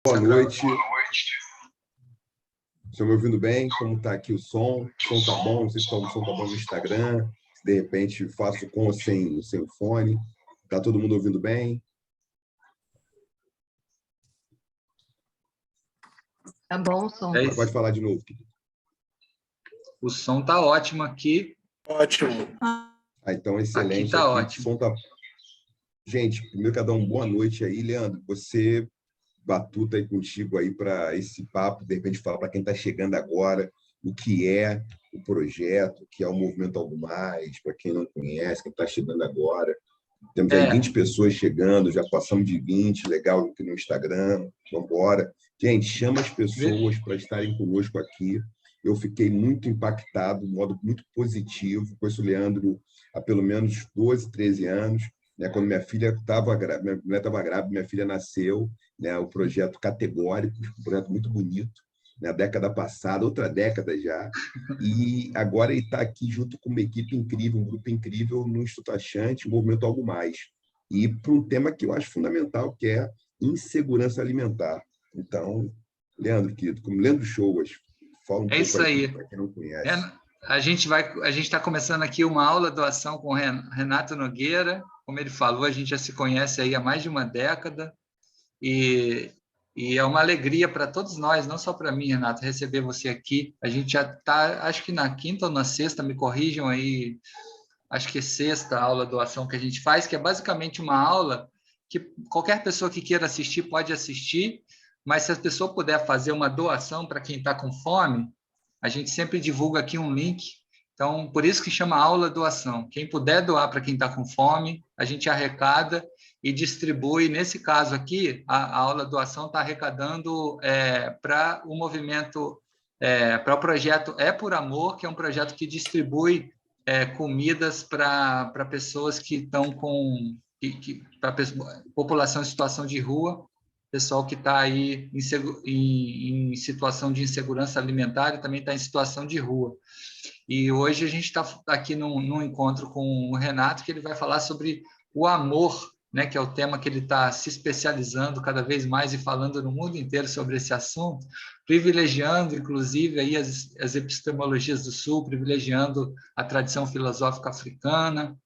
Boa noite. Estão me ouvindo bem? Como está aqui o som? O som está bom? Não sei se o som está bom no Instagram. Se de repente faço com ou sem o fone. Está todo mundo ouvindo bem? Tá bom o som. Pode falar de novo, querido. O som está ótimo aqui. Ótimo. Então, excelente. Aqui está ótimo. O som tá... Gente, primeiro quero dar uma boa noite aí, Leandro. Você batuta aí contigo aí para esse papo, de repente falar para quem está chegando agora o que é o projeto, o que é o Movimento Algo Mais, para quem não conhece, quem está chegando agora. Temos aí 20 pessoas chegando, já passamos de 20, legal aqui no Instagram, vamos embora. Gente, chama as pessoas para estarem conosco aqui. Eu fiquei muito impactado, de modo muito positivo. Conheço o Leandro há pelo menos 12, 13 anos, né? Quando minha filha estava grávida, minha filha nasceu, né? O projeto Categórico, um projeto muito bonito, na década passada, outra década já, e agora ele está aqui junto com uma equipe incrível, um grupo incrível no Instituto Achante, o Movimento Algo Mais, e para um tema que eu acho fundamental, que é insegurança alimentar. Então, Leandro, querido, como Leandro Shoas, fala um pouco isso aí para quem não conhece. A gente está começando aqui uma aula de doação com o Renato Nogueira. Como ele falou, a gente já se conhece aí há mais de uma década, e é uma alegria para todos nós, não só para mim, Renato, receber você aqui. A gente já está, acho que na quinta ou na sexta, me corrijam aí, acho que é sexta aula doação que a gente faz, que é basicamente uma aula que qualquer pessoa que queira assistir pode assistir, mas se a pessoa puder fazer uma doação para quem está com fome, a gente sempre divulga aqui um link. Então, por isso que chama aula doação. Quem puder doar para quem está com fome, a gente arrecada e distribui. Nesse caso aqui, a aula doação está arrecadando para o movimento, para o projeto É por Amor, que é um projeto que distribui comidas para pessoas que estão com... para população em situação de rua, pessoal que está aí em situação de insegurança alimentar e também está em situação de rua. E hoje a gente está aqui num encontro com o Renato, que ele vai falar sobre o amor, né, que é o tema que ele está se especializando cada vez mais e falando no mundo inteiro sobre esse assunto, privilegiando, inclusive, aí as epistemologias do Sul, privilegiando a tradição filosófica africana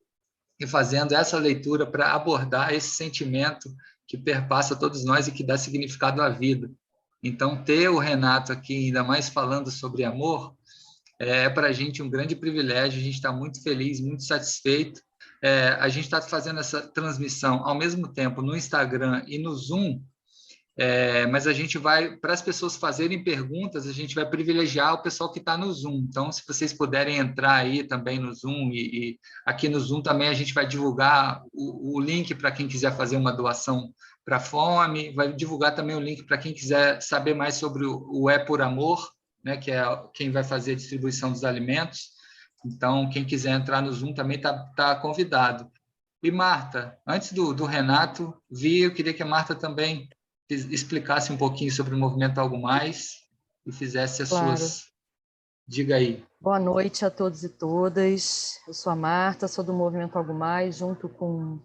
e fazendo essa leitura para abordar esse sentimento que perpassa todos nós e que dá significado à vida. Então, ter o Renato aqui, ainda mais falando sobre amor, é para a gente um grande privilégio, a gente está muito feliz, muito satisfeito. A gente está fazendo essa transmissão ao mesmo tempo no Instagram e no Zoom, mas a gente vai, para as pessoas fazerem perguntas, a gente vai privilegiar o pessoal que está no Zoom. Então, se vocês puderem entrar aí também no Zoom, e aqui no Zoom também a gente vai divulgar o link para quem quiser fazer uma doação para a fome, vai divulgar também o link para quem quiser saber mais sobre o É por Amor, né, que é quem vai fazer a distribuição dos alimentos. Então, quem quiser entrar no Zoom também está convidado. E, Marta, antes do Renato vir, eu queria que a Marta também explicasse um pouquinho sobre o Movimento Algo Mais e fizesse as suas... Diga aí. Boa noite a todos e todas. Eu sou a Marta, sou do Movimento Algo Mais, junto com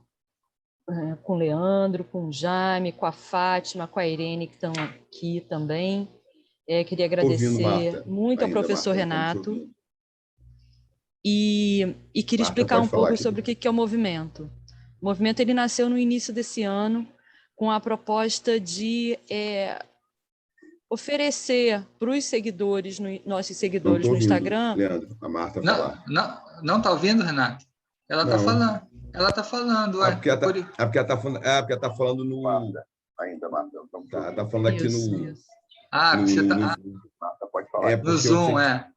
o Leandro, com o Jaime, com a Fátima, com a Irene, que estão aqui também. Queria agradecer muito ao professor Renato e queria explicar um pouco sobre o que é o movimento. O movimento ele nasceu no início desse ano com a proposta de oferecer para os seguidores, nossos seguidores no Instagram... Leandro, a Marta falar. Não está ouvindo, Renato? Ela está falando. Ela está falando. Porque ela está falando no... Ainda, Marta. Está falando aqui no... Porque você está... Pode falar. No Zoom, Ela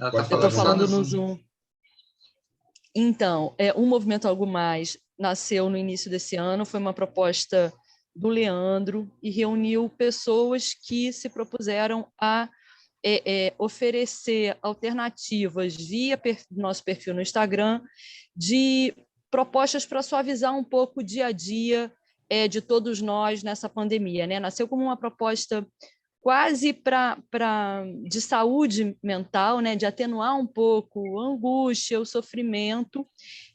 eu estou falando no Zoom. Então, o Movimento Algo Mais nasceu no início desse ano, foi uma proposta do Leandro e reuniu pessoas que se propuseram a oferecer alternativas via nosso perfil no Instagram de propostas para suavizar um pouco o dia a dia de todos nós nessa pandemia, né? Nasceu como uma proposta quase de saúde mental, né, de atenuar um pouco a angústia, o sofrimento,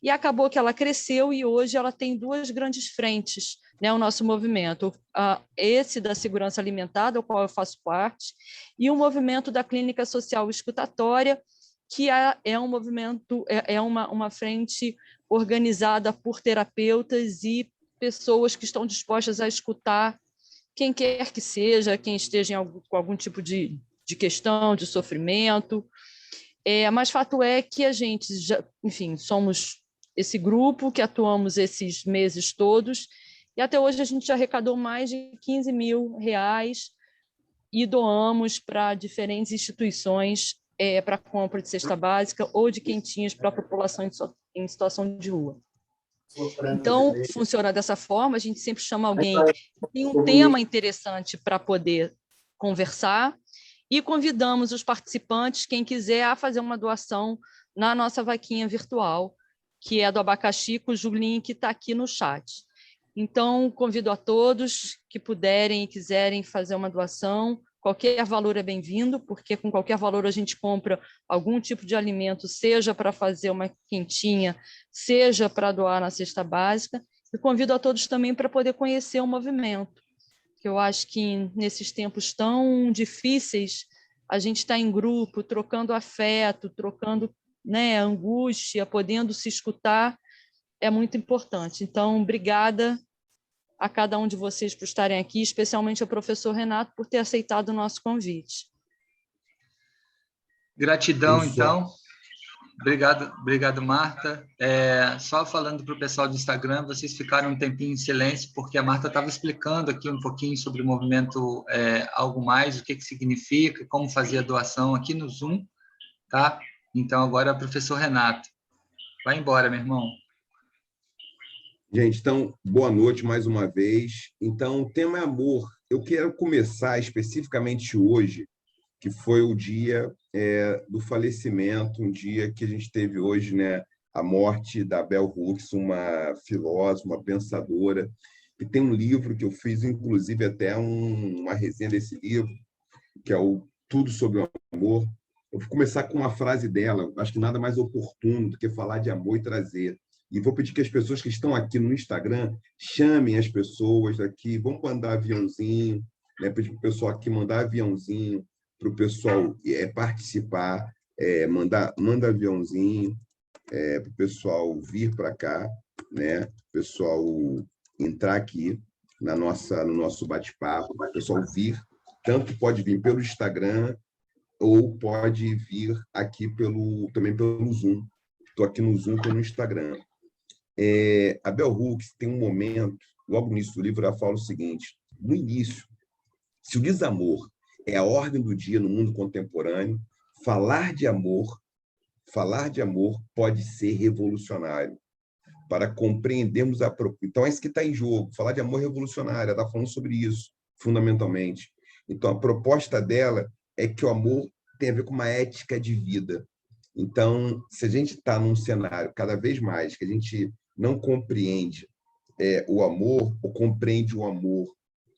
e acabou que ela cresceu e hoje ela tem duas grandes frentes, né, o nosso movimento. Esse da segurança alimentar, do qual eu faço parte, e o movimento da clínica social escutatória, que é um movimento, uma frente organizada por terapeutas e pessoas que estão dispostas a escutar quem quer que seja, quem esteja com algum tipo de questão, de sofrimento. Mas fato é que a gente, enfim, somos esse grupo que atuamos esses meses todos, e até hoje a gente já arrecadou mais de 15 mil reais e doamos para diferentes instituições para compra de cesta básica ou de quentinhas para a população em situação de rua. Então, funciona dessa forma, a gente sempre chama alguém que tem um tema interessante para poder conversar e convidamos os participantes, quem quiser, a fazer uma doação na nossa vaquinha virtual, que é do abacaxi, cujo link está aqui no chat. Então, convido a todos que puderem e quiserem fazer uma doação. Qualquer valor é bem-vindo, porque com qualquer valor a gente compra algum tipo de alimento, seja para fazer uma quentinha, seja para doar na cesta básica. E convido a todos também para poder conhecer o movimento, que eu acho que nesses tempos tão difíceis, a gente está em grupo, trocando afeto, trocando, né, angústia, podendo se escutar, é muito importante. Então, obrigada a cada um de vocês por estarem aqui, especialmente ao professor Renato por ter aceitado o nosso convite. Gratidão, então. Obrigado, Marta. Só falando para o pessoal do Instagram, vocês ficaram um tempinho em silêncio, porque a Marta estava explicando aqui um pouquinho sobre o movimento Algo Mais, o que significa, como fazer a doação aqui no Zoom, tá? Então, agora é o professor Renato. Vai embora, meu irmão. Gente, então, boa noite mais uma vez. Então, o tema é amor. Eu quero começar especificamente hoje, que foi o dia do falecimento, um dia que a gente teve hoje, né, a morte da Bell Hooks, uma filósofa, uma pensadora, que tem um livro que eu fiz, inclusive, até uma resenha desse livro, que é o Tudo sobre o Amor. Eu vou começar com uma frase dela, acho que nada mais oportuno do que falar de amor e trazer. E vou pedir que as pessoas que estão aqui no Instagram chamem as pessoas aqui, vamos mandar aviãozinho, né? Pedir para o pessoal aqui mandar aviãozinho, para o pessoal participar, manda aviãozinho, para o pessoal vir para cá, né? O pessoal entrar aqui no nosso bate-papo, o pessoal vir, tanto pode vir pelo Instagram ou pode vir aqui também pelo Zoom. Estou aqui no Zoom, estou no Instagram. A Bell Hooks tem um momento, logo no início do livro, ela fala o seguinte: no início, se o desamor é a ordem do dia no mundo contemporâneo, falar de amor pode ser revolucionário. Para compreendermos a... Então, é isso que está em jogo. Falar de amor revolucionário, ela está falando sobre isso, fundamentalmente. Então, a proposta dela é que o amor tem a ver com uma ética de vida. Então, se a gente está num cenário cada vez mais que a gente não compreende o amor, ou compreende o amor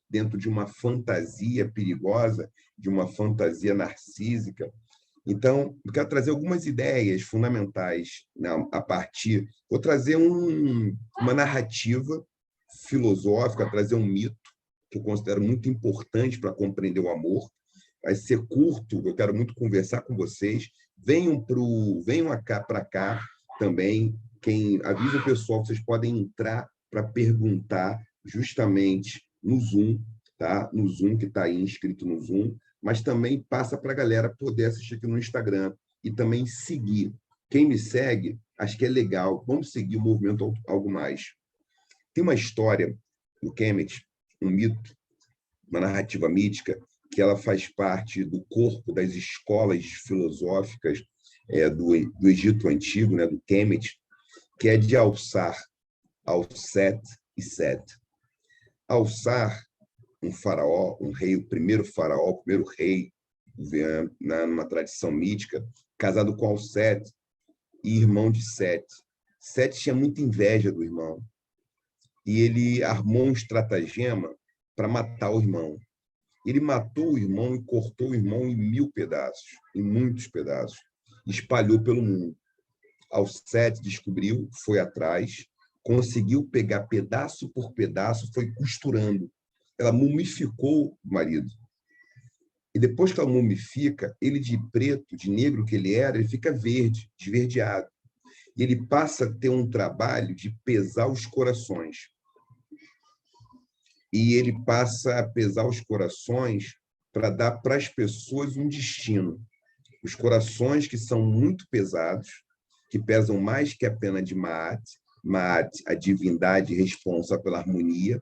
dentro de uma fantasia perigosa, de uma fantasia narcísica. Então, eu quero trazer algumas ideias fundamentais, né, a partir... Vou trazer uma narrativa filosófica, trazer um mito, que eu considero muito importante para compreender o amor. Vai ser curto, eu quero muito conversar com vocês. Venham para cá também. Quem avisa o pessoal que vocês podem entrar para perguntar justamente no Zoom, tá? No Zoom, que está aí inscrito no Zoom, mas também passa para a galera poder assistir aqui no Instagram e também seguir. Quem me segue, acho que é legal. Vamos seguir o movimento Algo Mais. Tem uma história do Kemet, um mito, uma narrativa mítica, que ela faz parte do corpo das escolas filosóficas do Egito Antigo, né, do Kemet, que é de Alçar, Alset e Set. Alçar, um faraó, um rei, o primeiro faraó, o primeiro rei, numa tradição mítica, casado com Alset e irmão de Set. Set tinha muita inveja do irmão e ele armou um estratagema para matar o irmão. Ele matou o irmão e cortou o irmão em 1000 pedaços, em muitos pedaços, espalhou pelo mundo. Alset descobriu, foi atrás, conseguiu pegar pedaço por pedaço, foi costurando. Ela mumificou o marido. E depois que ela mumifica, ele de preto, de negro que ele era, ele fica verde, esverdeado. E ele passa a ter um trabalho de pesar os corações. E ele passa a pesar os corações para dar para as pessoas um destino. Os corações que são muito pesados, que pesam mais que a pena de Maat, Maat, a divindade responsável pela harmonia,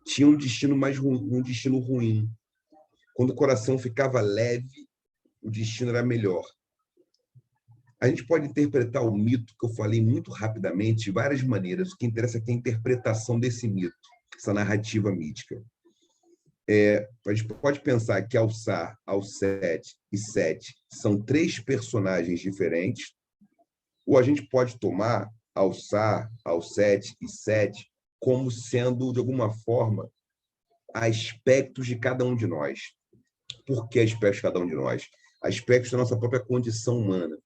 tinham um destino um destino ruim. Quando o coração ficava leve, o destino era melhor. A gente pode interpretar o mito, que eu falei muito rapidamente, de várias maneiras. O que interessa aqui é a interpretação desse mito, essa narrativa mítica. A gente pode pensar que Alçar, Alcete e Sete são 3 personagens diferentes, ou a gente pode tomar Alçar, Alcete e Sete como sendo, de alguma forma, aspectos de cada um de nós. Por que aspectos de cada um de nós? Aspectos da nossa própria condição humana.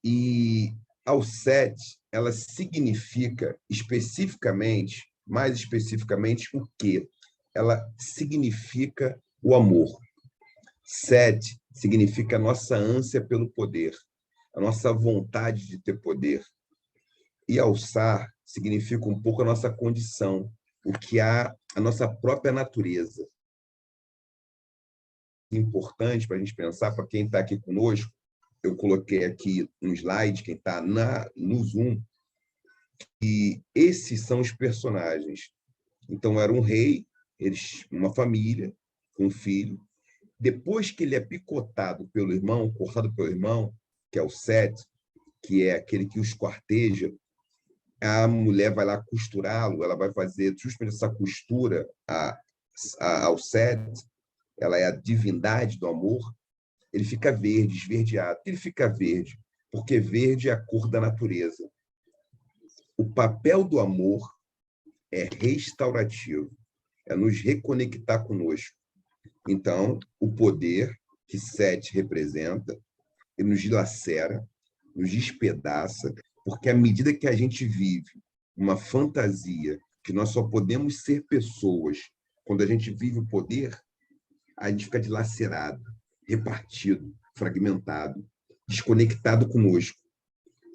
E Alcete, ela significa especificamente, mais especificamente, o quê? Ela significa o amor. Sete significa a nossa ânsia pelo poder, a nossa vontade de ter poder. E Alçar significa um pouco a nossa condição, o que há a nossa própria natureza. Importante para a gente pensar, para quem está aqui conosco, eu coloquei aqui um slide, quem está no Zoom, e esses são os personagens. Então, era um rei, uma família, um filho. Depois que ele é picotado pelo irmão, cortado pelo irmão, que é o Sete, que é aquele que os quarteja, a mulher vai lá costurá-lo, ela vai fazer justamente essa costura ao Sete, ela é a divindade do amor, ele fica verde, esverdeado. Ele fica verde porque verde é a cor da natureza. O papel do amor é restaurativo, é nos reconectar conosco. Então, o poder que Sete representa, ele nos dilacera, nos despedaça, porque à medida que a gente vive uma fantasia que nós só podemos ser pessoas quando a gente vive o poder, a gente fica dilacerado, repartido, fragmentado, desconectado conosco.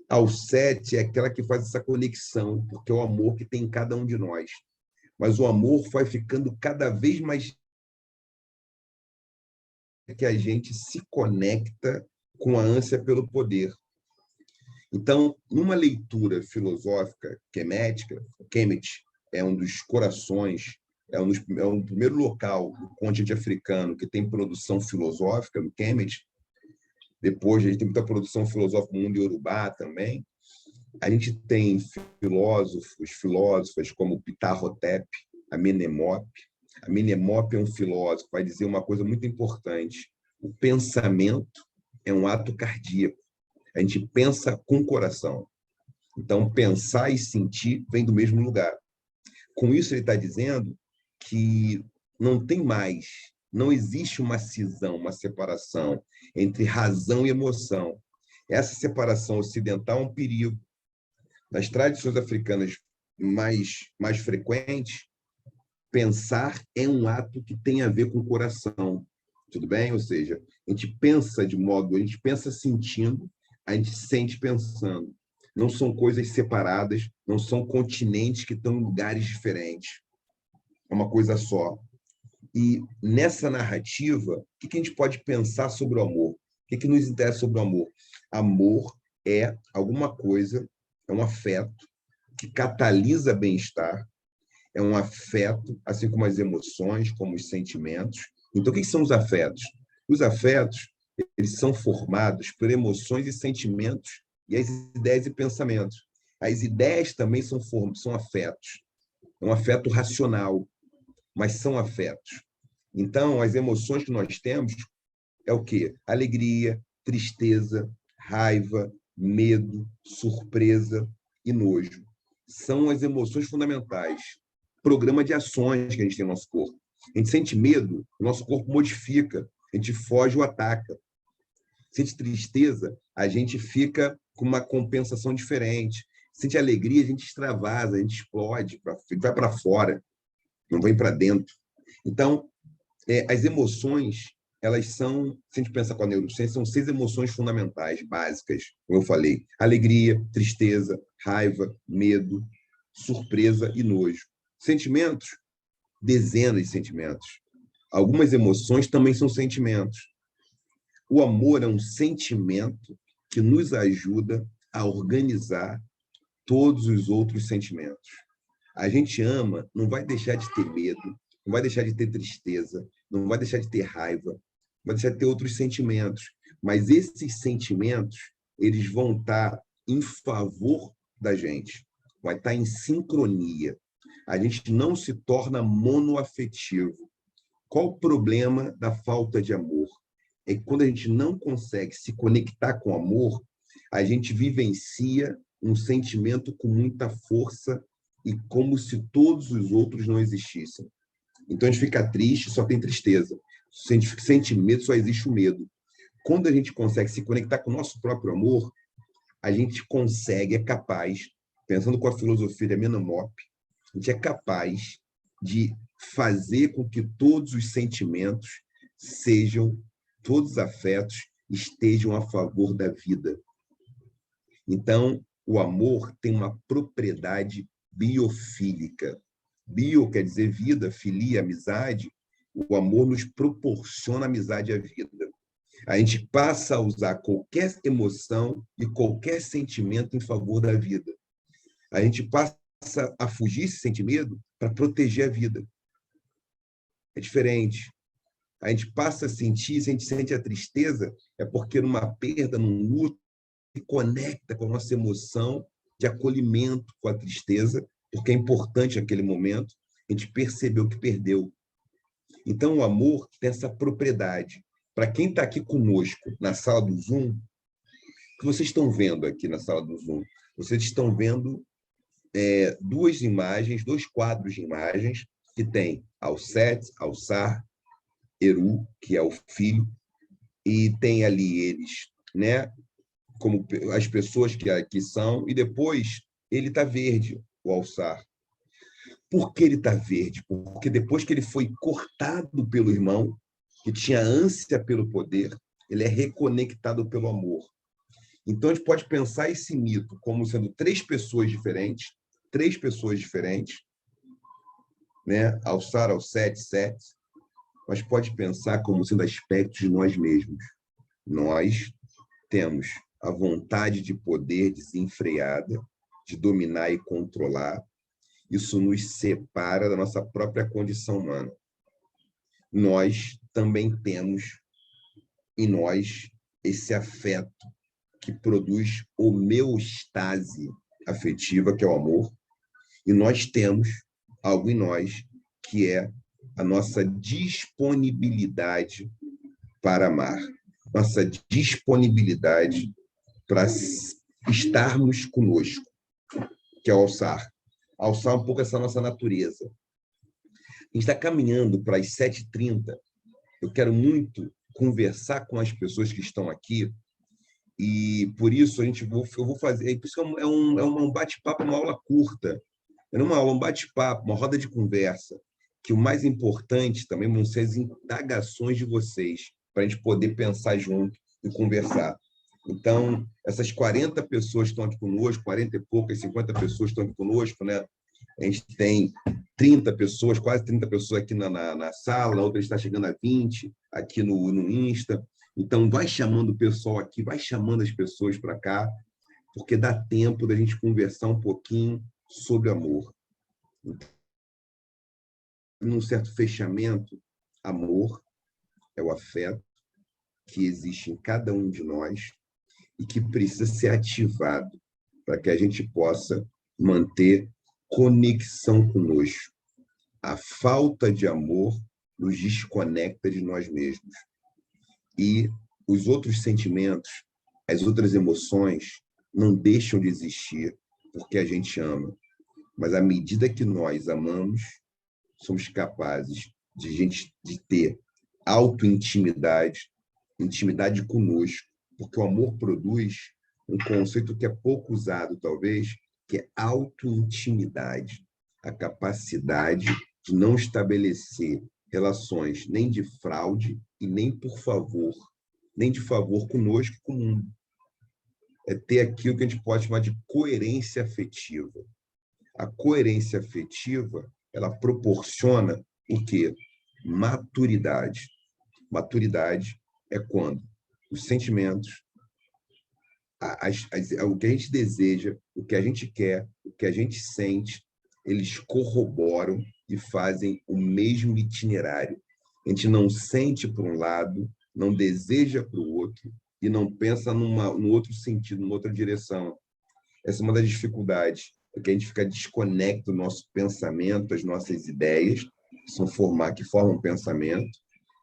Ao Sete é aquela que faz essa conexão, porque é o amor que tem em cada um de nós. Mas o amor vai ficando cada vez mais que a gente se conecta com a ânsia pelo poder. Então, numa leitura filosófica quemética, Kemet é um dos corações, é um primeiro local do continente africano que tem produção filosófica, no Kemet. Depois, a gente tem muita produção filosófica no mundo iorubá também. A gente tem filósofas como Ptah-hotep, Amenemop. Amenemop é um filósofo, vai dizer uma coisa muito importante. O pensamento é um ato cardíaco. A gente pensa com o coração. Então, pensar e sentir vem do mesmo lugar. Com isso, ele está dizendo que não tem mais, não existe uma cisão, uma separação entre razão e emoção. Essa separação ocidental é um perigo. Nas tradições africanas mais frequentes, pensar é um ato que tem a ver com o coração. Tudo bem? Ou seja, a gente pensa sentindo, a gente sente pensando. Não são coisas separadas, não são continentes que estão em lugares diferentes. É uma coisa só. E nessa narrativa, o que a gente pode pensar sobre o amor? O que nos interessa sobre o amor? Amor é alguma coisa, é um afeto que catalisa bem-estar, é um afeto, assim como as emoções, como os sentimentos. Então, o que são os afetos? Os afetos, eles são formados por emoções e sentimentos e as ideias e pensamentos. As ideias também são afetos. É um afeto racional, mas são afetos. Então, as emoções que nós temos é o quê? Alegria, tristeza, raiva, medo, surpresa e nojo. São as emoções fundamentais. Programa de ações que a gente tem no nosso corpo. A gente sente medo, o nosso corpo modifica, a gente foge ou ataca. Sente tristeza, a gente fica com uma compensação diferente. Sente alegria, a gente extravasa, a gente explode, vai para fora, não vem para dentro. Então, as emoções, elas são, se a gente pensar com a neurociência, são 6 emoções fundamentais, básicas, como eu falei: alegria, tristeza, raiva, medo, surpresa e nojo. Sentimentos, dezenas de sentimentos. Algumas emoções também são sentimentos. O amor é um sentimento que nos ajuda a organizar todos os outros sentimentos. A gente ama, não vai deixar de ter medo, não vai deixar de ter tristeza, não vai deixar de ter raiva, não vai deixar de ter outros sentimentos. Mas esses sentimentos, eles vão estar em favor da gente, vai estar em sincronia. A gente não se torna monoafetivo. Qual o problema da falta de amor? É que quando a gente não consegue se conectar com o amor, a gente vivencia um sentimento com muita força e como se todos os outros não existissem. Então, a gente fica triste, só tem tristeza. Sente medo, só existe o medo. Quando a gente consegue se conectar com o nosso próprio amor, a gente consegue, é capaz, pensando com a filosofia da Menomop, a gente é capaz de fazer com que todos os sentimentos sejam, todos os afetos estejam a favor da vida. Então, o amor tem uma propriedade biofílica. Bio quer dizer vida, filia, amizade. O amor nos proporciona amizade à vida. A gente passa a usar qualquer emoção e qualquer sentimento em favor da vida. A gente passa a fugir se sentir medo para proteger a vida. É diferente. A gente passa a sentir, se a gente sente a tristeza, é porque numa perda, num luto, se conecta com a nossa emoção de acolhimento com a tristeza, porque é importante naquele momento a gente perceber o que perdeu. Então, o amor tem essa propriedade. Para quem está aqui conosco na sala do Zoom, o que vocês estão vendo aqui na sala do Zoom? Vocês estão vendo 2 imagens, 2 quadros de imagens, que tem Alset, Alçar, Eru, que é o filho, e tem ali eles, né, como as pessoas que aqui são, e depois ele está verde, o Alçar. Por que ele está verde? Porque depois que ele foi cortado pelo irmão, que tinha ânsia pelo poder, ele é reconectado pelo amor. Então, a gente pode pensar esse mito como sendo 3 pessoas diferentes, né? Alçar, Alset, Set, mas pode pensar como sendo aspectos de nós mesmos. Nós temos a vontade de poder desenfreada, de dominar e controlar. Isso nos separa da nossa própria condição humana. Nós também temos em nós esse afeto que produz homeostase afetiva, que é o amor, e nós temos algo em nós que é a nossa disponibilidade para amar, nossa disponibilidade para estarmos conosco, que é o alçar. Alçar um pouco essa nossa natureza. A gente está caminhando para as 7h30. Eu quero muito conversar com as pessoas que estão aqui e, por isso, eu vou fazer... Por isso é um bate-papo, uma aula curta. Não uma aula, um bate-papo, uma roda de conversa, que o mais importante também vão ser as indagações de vocês, para a gente poder pensar junto e conversar. Então, essas 40 pessoas que estão aqui conosco, 40 e poucas, 50 pessoas que estão aqui conosco, né? A gente tem 30 pessoas, quase 30 pessoas aqui na sala, a outra está chegando a 20 aqui no Insta. Então, vai chamando o pessoal aqui, vai chamando as pessoas para cá, porque dá tempo da gente conversar um pouquinho sobre amor. Num certo fechamento, amor é o afeto que existe em cada um de nós e que precisa ser ativado para que a gente possa manter conexão conosco. A falta de amor nos desconecta de nós mesmos. E os outros sentimentos, as outras emoções, não deixam de existir porque a gente ama. Mas à medida que nós amamos, somos capazes de ter autointimidade, intimidade conosco, porque o amor produz um conceito que é pouco usado, talvez, que é autointimidade, a capacidade de não estabelecer relações nem de fraude e nem por favor, nem de favor conosco e com o mundo. É ter aquilo que a gente pode chamar de coerência afetiva. A coerência afetiva, ela proporciona o quê? Maturidade. Maturidade é quando os sentimentos, o que a gente deseja, o que a gente quer, o que a gente sente, eles corroboram e fazem o mesmo itinerário. A gente não sente para um lado, não deseja para o outro e não pensa no outro sentido, numa outra direção. Essa é uma das dificuldades, porque a gente fica desconecto do nosso pensamento, as nossas ideias, que formam o pensamento,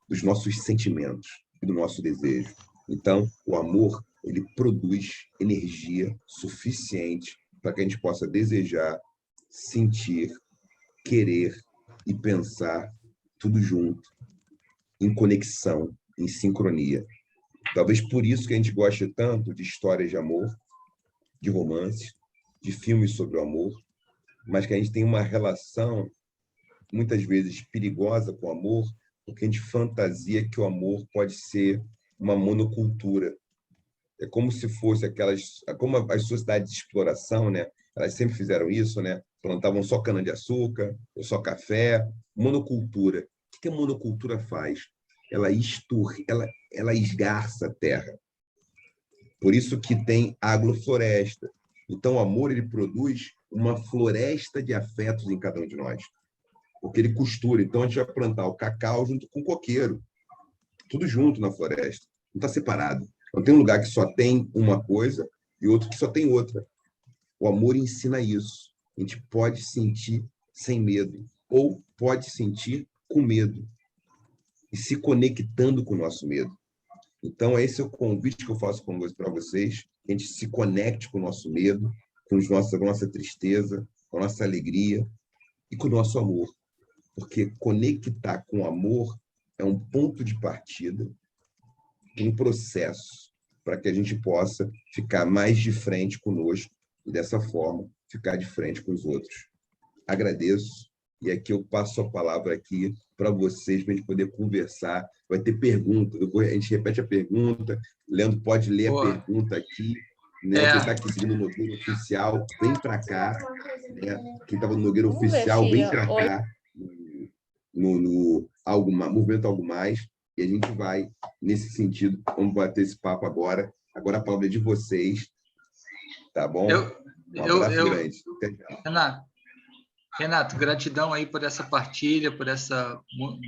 dos nossos sentimentos e do nosso desejo. Então, o amor, ele produz energia suficiente para que a gente possa desejar, sentir, querer e pensar tudo junto, em conexão, em sincronia. Talvez por isso que a gente goste tanto de histórias de amor, de romances, de filmes sobre o amor, mas que a gente tem uma relação, muitas vezes, perigosa com o amor, porque a gente fantasia que o amor pode ser uma monocultura. É como se fosse como as sociedades de exploração, né? Elas sempre fizeram isso, né? Plantavam só cana-de-açúcar, ou só café. Monocultura. O que a monocultura faz? Ela esgarça a terra. Por isso que tem agrofloresta. Então, o amor, ele produz uma floresta de afetos em cada um de nós. Porque ele costura. Então, a gente vai plantar o cacau junto com o coqueiro. Tudo junto na floresta. Não está separado. Não tem um lugar que só tem uma coisa e outro que só tem outra. O amor ensina isso. A gente pode sentir sem medo. Ou pode sentir com medo. E se conectando com o nosso medo. Então, esse é o convite que eu faço para vocês. Que a gente se conecte com o nosso medo, com a nossa tristeza, com a nossa alegria e com o nosso amor. Porque conectar com o amor é um ponto de partida, um processo para que a gente possa ficar mais de frente conosco e, dessa forma, ficar de frente com os outros. Agradeço. E aqui eu passo a palavra aqui para vocês, para a gente poder conversar. Vai ter pergunta. A gente repete a pergunta. Leandro pode ler a pergunta aqui. Né? Quem está aqui seguindo o Nogueira Oficial, vem para cá. Né? Quem estava no Nogueira Oficial, vem para cá. No Movimento Algo Mais, e a gente vai, nesse sentido, vamos bater esse papo agora. Agora a palavra é de vocês, tá bom? Um abraço grande. Renato, gratidão aí por essa partilha, por essa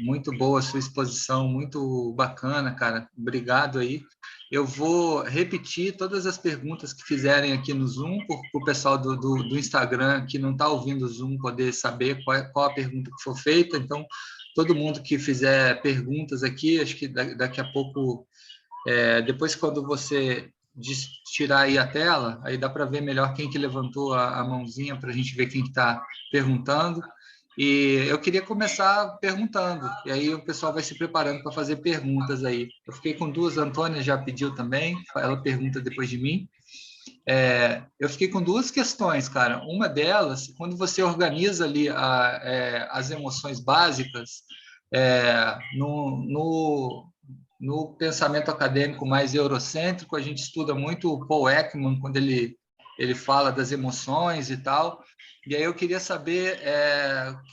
muito boa sua exposição, muito bacana, cara. Obrigado aí. Eu vou repetir todas as perguntas que fizerem aqui no Zoom, para o pessoal do Instagram que não está ouvindo o Zoom poder saber qual a pergunta que for feita. Então, todo mundo que fizer perguntas aqui, acho que daqui a pouco, depois quando você tirar aí a tela, aí dá para ver melhor quem que levantou a mãozinha para a gente ver quem que está perguntando. E eu queria começar perguntando, e aí o pessoal vai se preparando para fazer perguntas aí. Eu fiquei com duas, a Antônia já pediu também, ela pergunta depois de mim. Eu fiquei com duas questões, cara. Uma delas, quando você organiza ali as emoções básicas, no pensamento acadêmico mais eurocêntrico, a gente estuda muito o Paul Ekman, quando ele fala das emoções e tal. E aí eu queria saber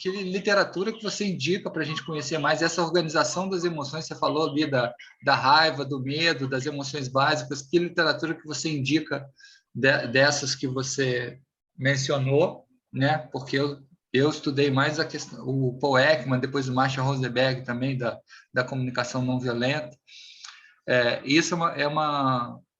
que literatura que você indica para a gente conhecer mais essa organização das emoções. Você falou ali da raiva, do medo, das emoções básicas. Que literatura que você indica dessas que você mencionou, né? Porque eu estudei mais a questão, o Paul Ekman, depois o Marshall Rosenberg também, da comunicação não violenta. Isso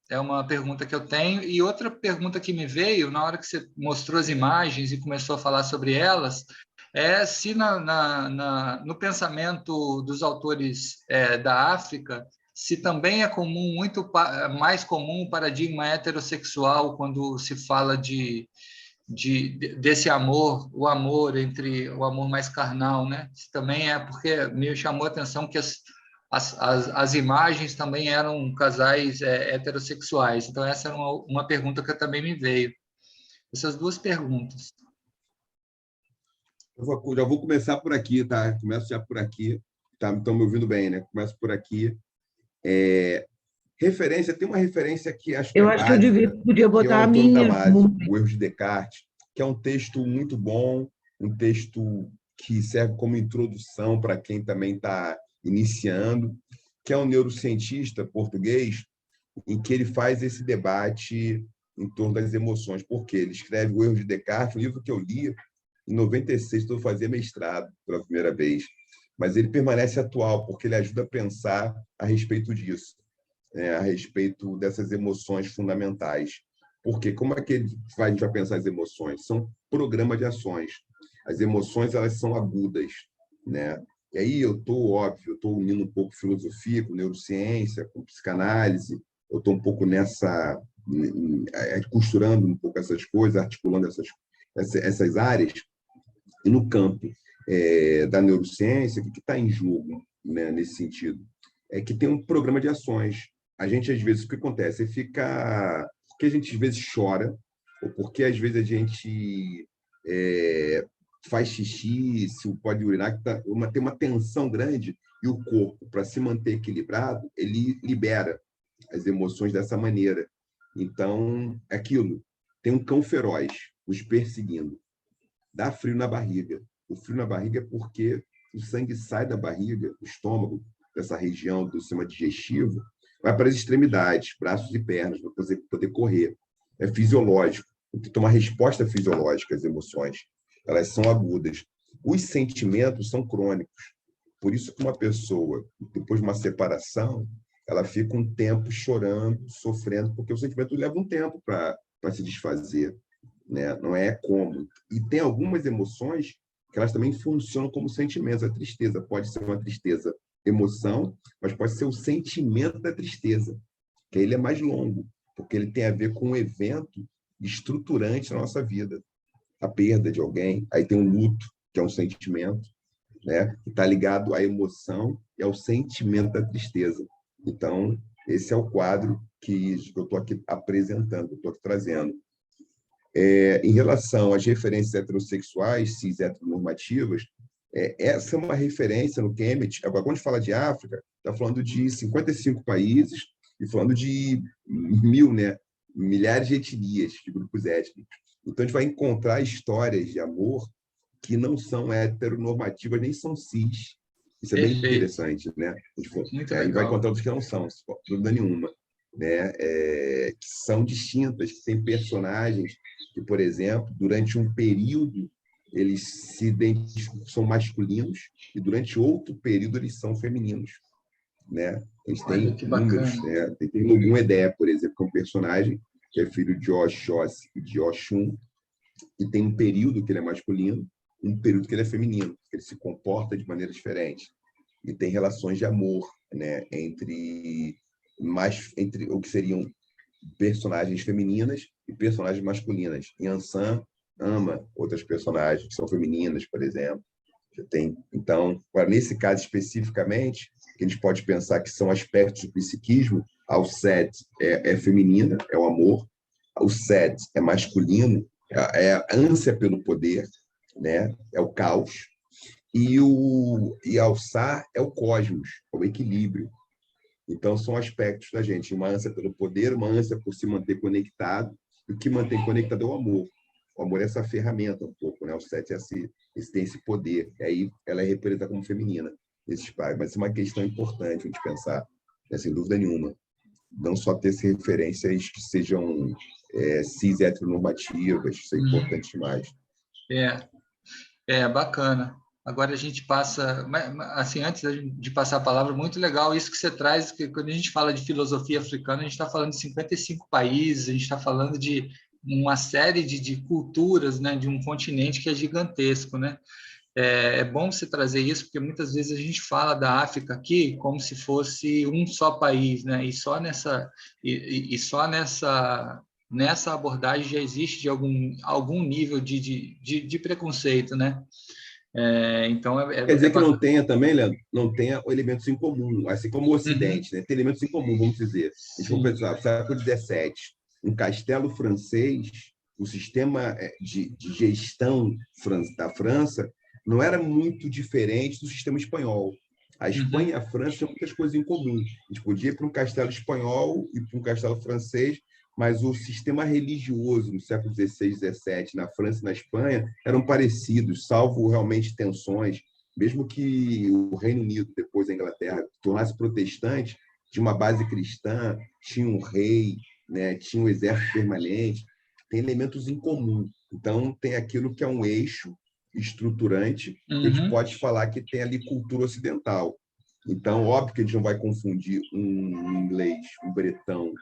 é uma pergunta que eu tenho. E outra pergunta que me veio, na hora que você mostrou as imagens e começou a falar sobre elas, é se no pensamento dos autores da África, se também é comum, muito mais comum o paradigma heterossexual quando se fala desse amor, o amor entre o amor mais carnal, né? Isso também porque me chamou a atenção que as imagens também eram casais heterossexuais. Então, essa é uma pergunta que também me veio. essas duas perguntas. Já vou começar por aqui, tá? Começo já por aqui. Tá? Estão me ouvindo bem, né? Começo por aqui. Referência, tem uma referência que acho que é Eu acho que eu básica, podia que é o botar a Antônio minha. Damasio, O Erro de Descartes, que é um texto muito bom, um texto que serve como introdução para quem também está iniciando, que é um neurocientista português, em que ele faz esse debate em torno das emoções. Por quê? Ele escreve O Erro de Descartes, um livro que eu li em 96, quando eu fazia mestrado pela primeira vez. Mas ele permanece atual, porque ele ajuda a pensar a respeito disso, a respeito dessas emoções fundamentais. Porque como é que a gente vai pensar as emoções? São programas de ações. As emoções, elas são agudas, né? E aí eu estou unindo um pouco filosofia com neurociência, com psicanálise, eu estou um pouco costurando um pouco essas coisas, articulando essas áreas, e no campo da neurociência, o que está em jogo, né, nesse sentido? É que tem um programa de ações. A gente, às vezes, o que acontece? Porque a gente, às vezes, chora, ou porque, às vezes, a gente faz xixi, se pode urinar, que tem uma tensão grande, e o corpo, para se manter equilibrado, ele libera as emoções dessa maneira. Então, é aquilo. Tem um cão feroz os perseguindo. Dá frio na barriga. O frio na barriga é porque o sangue sai da barriga, do estômago, dessa região do sistema digestivo, vai para as extremidades, braços e pernas, para poder correr. É fisiológico. Tem uma resposta fisiológica às emoções. Elas são agudas. Os sentimentos são crônicos. Por isso que uma pessoa, depois de uma separação, ela fica um tempo chorando, sofrendo, porque o sentimento leva um tempo para se desfazer, né? Não é como. E tem algumas emoções que elas também funcionam como sentimentos. A tristeza pode ser uma tristeza emoção, mas pode ser o sentimento da tristeza, que ele é mais longo, porque ele tem a ver com um evento estruturante na nossa vida. A perda de alguém, aí tem um luto, que é um sentimento, né? Que está ligado à emoção e ao sentimento da tristeza. Então, esse é o quadro que eu estou aqui apresentando, estou aqui trazendo. Em relação às referências heterossexuais, cis heteronormativas, essa é uma referência no Cambridge. Agora, quando a gente fala de África, está falando de 55 países e falando de né, milhares de etnias, de grupos étnicos. Então, a gente vai encontrar histórias de amor que não são heteronormativas, nem são cis. Isso é bem interessante, né? Muito E legal. vai encontrar outros que não são, sem dúvida nenhuma, né? Que são distintas, que têm personagens que, por exemplo, durante um período eles são masculinos e durante outro período eles são femininos, né? Eles têm números, né? Tem Logun Edé, por exemplo, que é um personagem que é filho de Oxóssi e de Oxum, e tem um período que ele é masculino, um período que ele é feminino, que ele se comporta de maneira diferente. E tem relações de amor, né, entre o que seriam personagens femininas e personagens masculinas. Yansan ama outras personagens que são femininas, por exemplo. Então, nesse caso especificamente, que a gente pode pensar que são aspectos do psiquismo, a Set é feminina, é o amor, o Set é masculino, é a ânsia pelo poder, né? É o caos, e Alçar é o cosmos, é o equilíbrio. Então, são aspectos da gente, uma ânsia pelo poder, uma ânsia por se manter conectado, e o que mantém conectado é o amor. O amor é essa ferramenta um pouco, né? O Set tem esse poder, e aí ela é representada como feminina, nesses pais. Mas é uma questão importante a gente pensar, né? Sem dúvida nenhuma. Não só ter referências que sejam cis heteronormativas, isso é importante demais. Bacana. Agora a gente passa, assim, antes de passar a palavra, muito legal isso que você traz, que quando a gente fala de filosofia africana, a gente está falando de 55 países, a gente está falando de uma série de culturas, né, de um continente que é gigantesco, né? É bom você trazer isso, porque muitas vezes a gente fala da África aqui como se fosse um só país, né? E só nessa abordagem já existe de algum nível de preconceito, né? Então, Quer dizer que não tenha também, Leandro, não tenha elementos em comum, assim como o Ocidente, né? Tem elementos em comum, vamos dizer. A gente vai pensar, século XVII, um castelo francês o sistema de gestão da França não era muito diferente do sistema espanhol. A Espanha e a França tinham muitas coisas em comum. A gente podia ir para um castelo espanhol e para um castelo francês, mas o sistema religioso no século XVI, XVII, na França e na Espanha, eram parecidos, salvo realmente tensões. Mesmo que o Reino Unido, depois a Inglaterra, tornasse protestante, tinha uma base cristã, tinha um rei, né, tinha um exército permanente, tem elementos em comum. Então, tem aquilo que é um eixo estruturante, que a gente pode falar que tem ali cultura ocidental. Então, óbvio que a gente não vai confundir um inglês, um bretão,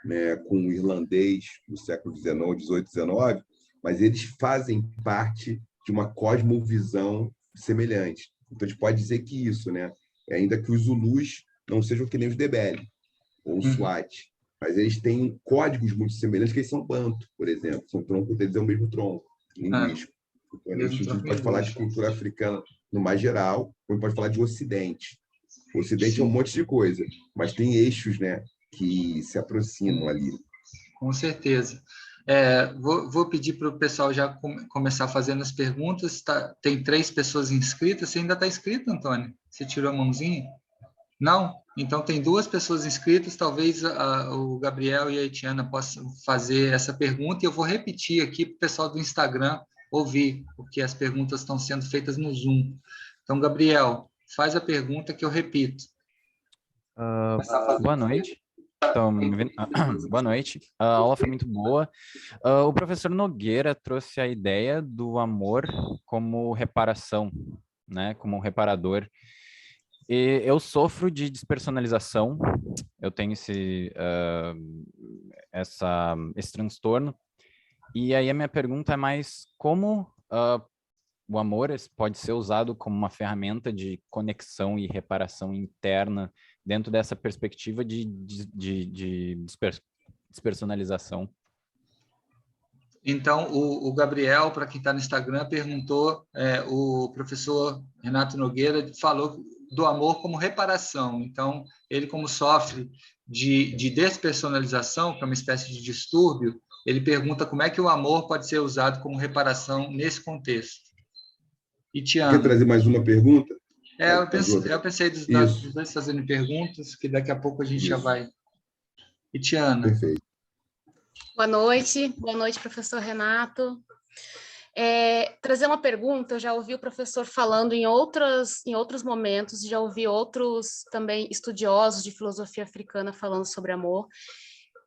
né, com um irlandês do século XIX, XVIII, XIX, mas eles fazem parte de uma cosmovisão semelhante. Então, a gente pode dizer que isso, né, ainda que os Zulus não sejam que nem os Ndebele ou o Swat, mas eles têm códigos muito semelhantes, que eles são Banto, por exemplo. São troncos deles é o mesmo tronco linguístico. Então, a gente pode falar de cultura africana no mais geral, ou pode falar de Ocidente. O Ocidente é um monte de coisa, mas tem eixos, né, que se aproximam ali. Com certeza. Vou pedir para o pessoal já começar fazendo as perguntas. Tem 3 pessoas inscritas. Você ainda está inscrito, Antônio? Você tirou a mãozinha? Não? Então, tem 2 pessoas inscritas. Talvez o Gabriel e a Etiana possam fazer essa pergunta. E eu vou repetir aqui para o pessoal do Instagram ouvir, porque as perguntas estão sendo feitas no Zoom. Então, Gabriel, faz a pergunta que eu repito. Boa noite. Então, boa noite. A aula foi muito boa. O professor Nogueira trouxe a ideia do amor como reparação, né? Como um reparador. E eu sofro de despersonalização. Eu tenho esse transtorno. E aí a minha pergunta é mais como o amor pode ser usado como uma ferramenta de conexão e reparação interna dentro dessa perspectiva de despersonalização. Então, o Gabriel, para quem está no Instagram, perguntou, o professor Renato Nogueira falou do amor como reparação. Então, ele, como sofre de despersonalização, que é uma espécie de distúrbio, ele pergunta como é que o amor pode ser usado como reparação nesse contexto. E Tiana? Quer trazer mais uma pergunta? Eu pensei dos dois fazendo perguntas, que daqui a pouco a gente já vai. E Tiana? Perfeito. Boa noite, professor Renato. Trazer uma pergunta, eu já ouvi o professor falando em outros momentos, já ouvi outros também estudiosos de filosofia africana falando sobre amor,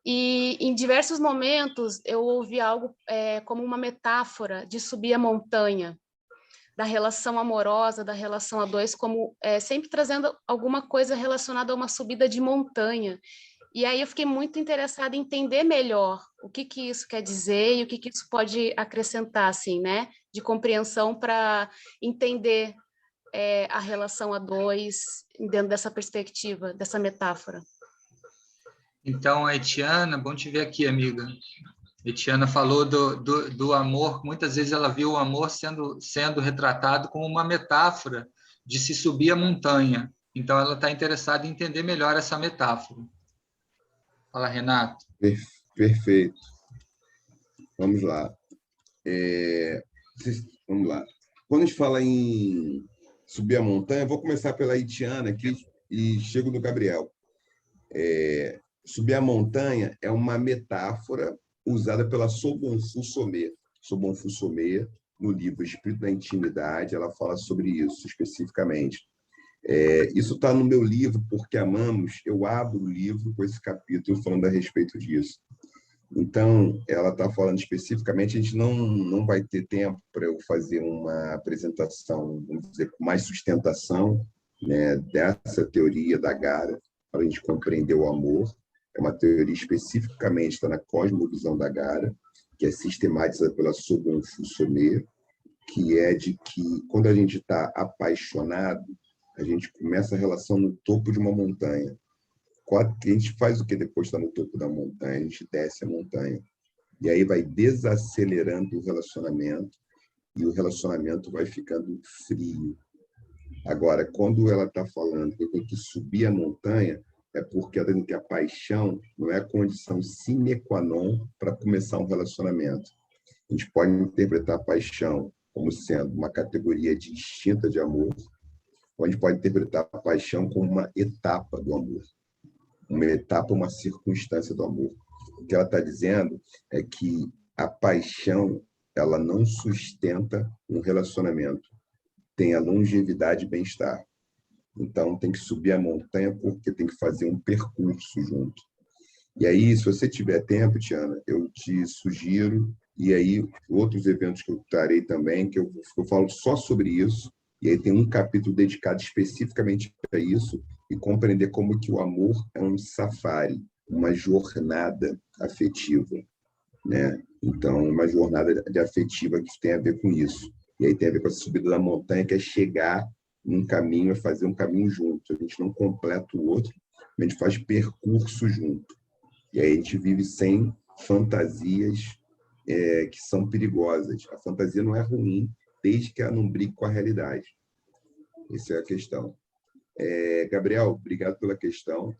e em diversos momentos eu ouvi algo como uma metáfora de subir a montanha, da relação amorosa, da relação a dois, como sempre trazendo alguma coisa relacionada a uma subida de montanha. E aí eu fiquei muito interessada em entender melhor o que isso quer dizer e o que isso pode acrescentar, assim, né? De compreensão para entender a relação a dois dentro dessa perspectiva, dessa metáfora. Então, a Etiana, bom te ver aqui, amiga. A Etiana falou do amor, muitas vezes ela viu o amor sendo retratado como uma metáfora de se subir a montanha. Então, ela está interessada em entender melhor essa metáfora. Fala, Renato. Perfeito. Vamos lá. Vamos lá. Quando a gente fala em subir a montanha, eu vou começar pela Itiana aqui e chego no Gabriel. Subir a montanha é uma metáfora usada pela Sobonfu Somé. Sobonfu Somé, no livro Espírito da Intimidade, ela fala sobre isso especificamente. Isso está no meu livro, Porque Amamos. Eu abro o livro com esse capítulo falando a respeito disso. Então, ela está falando especificamente, a gente não vai ter tempo para eu fazer uma apresentação, vamos dizer, com mais sustentação, né, dessa teoria da Gara, para a gente compreender o amor. É uma teoria especificamente, está na cosmovisão da Gara, que é sistematizada pela Sobonfu Somé, que é de que, quando a gente está apaixonado, a gente começa a relação no topo de uma montanha. A gente faz o que depois de estar no topo da montanha? A gente desce a montanha. E aí vai desacelerando o relacionamento, e o relacionamento vai ficando frio. Agora, quando ela está falando que eu tenho que subir a montanha, é porque ela tem que a paixão não é a condição sine qua non para começar um relacionamento. A gente pode interpretar a paixão como sendo uma categoria distinta de amor, ou a gente pode interpretar a paixão como uma etapa do amor, uma etapa, uma circunstância do amor. O que ela está dizendo é que a paixão ela não sustenta um relacionamento, tem a longevidade e bem-estar. Então, tem que subir a montanha porque tem que fazer um percurso junto. E aí, se você tiver tempo, Tiana, eu te sugiro, e aí outros eventos que eu trarei também, que eu falo só sobre isso, e aí tem um capítulo dedicado especificamente para isso, e compreender como que o amor é um safari, uma jornada afetiva, né? Então, uma jornada afetiva que tem a ver com isso. E aí tem a ver com a subida da montanha, que é chegar num caminho, é fazer um caminho junto. A gente não completa o outro, a gente faz percurso junto. E aí a gente vive sem fantasias que são perigosas. A fantasia não é ruim, desde que ela não brigue com a realidade. Essa é a questão. Gabriel, obrigado pela questão.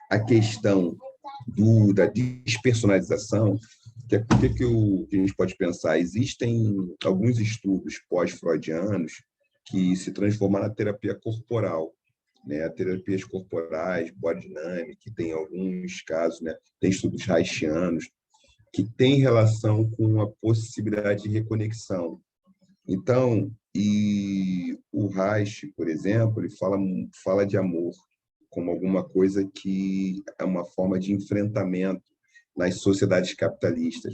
A questão da despersonalização, que é porque que a gente pode pensar, existem alguns estudos pós-freudianos que se transformam na terapia corporal, né? Terapias corporais, body dynamic, tem alguns casos, né? Tem estudos reichianos que têm relação com a possibilidade de reconexão. Então, e o Reich, por exemplo, ele fala de amor como alguma coisa que é uma forma de enfrentamento nas sociedades capitalistas.